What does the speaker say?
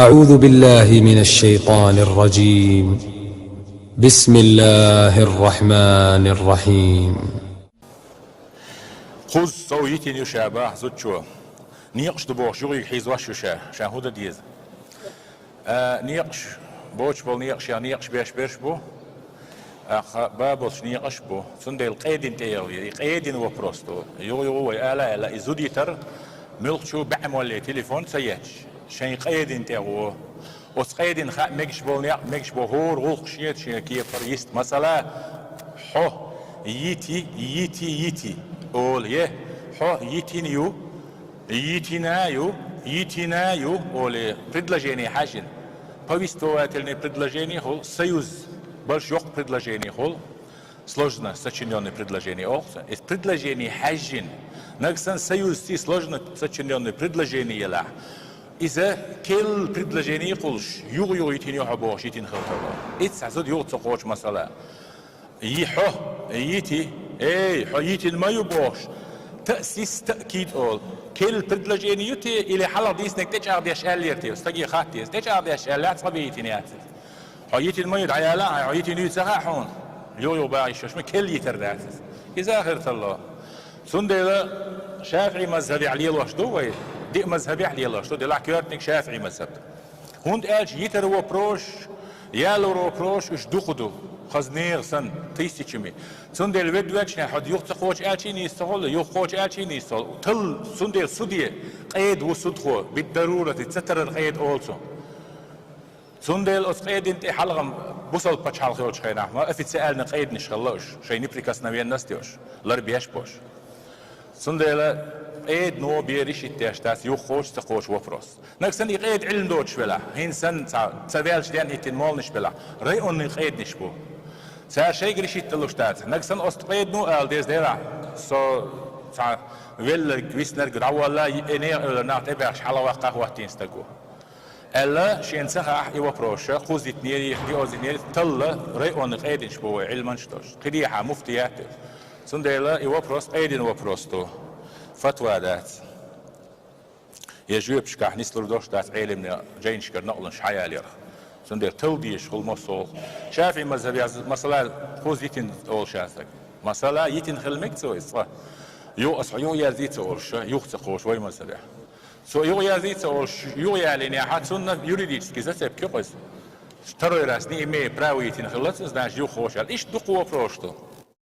أعوذ بالله من الشيطان الرجيم. بسم الله الرحمن الرحيم. خذ صويتين يشابه زود شو نيقش دبوش يغي حيز وش يشا شاهودة ديز نيقش بوش بول نيقش يعني نيقش بيش بو بابوش نيقش بو سندل قيدين تيوي قيدين وبروستو يو آلا إزوديتر ملك شو بعمل تليفون سياتش شين قيدين تيوي وسقيدين خا مكش بو هور غلق شيت شي كيف فريست مثلا حو يتي أول يه حو يتينايو أول предложение حاجن повествовательное предложение хол союз больше yok предложение хол сложно сочиненное предложение олса из предложений حاجن نقصن союз си сложно сочиненное предложение لا إذا كل предложение قولش يو يتينيو حبوش يتين خلطة إتسعزود يو تقوش مثلا يحو يتي حو يتين ما يبوش تأسيس تأكيد أول كل предложение يتي إلى حلا ديس نكتش عادي أشياء ليرتي استجي خاتي استجي عادي أشياء لا تصبي يتينيات حو يتين ما يدعي لا حو يتين يتسخحون يو باعيش شو كل يتردات إذا آخر الله سندلا شافعي مذهبي عليه الله شدوه دي مذهبي عليه الله شدوه دي لعكيرتنك شافعي مذهب هند قالش يتر وبروش يالو وبروش اش دخدو خزنير سن تيستي كمي سندل ودوكشنا حد يختقوش قالشي نيستغل يختقوش قالشي نيستغل تل سندل سودية قيد وسدخو بالضرورة تستر القيد أولسو سندل قيد انت حلقم بوصل باتش حلقي وش خينا ما افت سألنا قيد نشغلوش شي نبريكاس نبيان نستيوش لربياش بوش سندل قيد نو بيريش التاشتاس يخوش تقوش وفروس نكسن يقيد علم دوتش بلا هين سن تسابيلش ديان هيتين مول نش بلا ريقون يقيد نشبو سار شيء قريش التلوشتات نكسن قيد نو قال ديز ديرا سو ويل قويسنر قدعوا لا ينير نعت ابعش حلا وقاه وقتين استقو الا شين سخح يوفروش خوزيت نيري يخدي اوزي نيري تل ريقون يقيد نشبو علما شتوش قديحة مفتيات سندلا يوفروس قيدين وفروستو فتوى ذات يجوب شكاح نسلر دوش ذات علمنا جاين شكر نقلنش حياة ليرخ سندر تلديش خل مصول شافي مذهبي مثلا خوز يتن أول شاسك مثلا يتن خلمك تسوي صح يو أصح يو يزيد أول شا يختقوش وي مذهبي سو يو يزيد أول يو يعلن حد سنة يريديش كذا سبكي قيس ترى راسني إمي براوي يتن خلص ناش يو خوش إيش دقوا بروشتو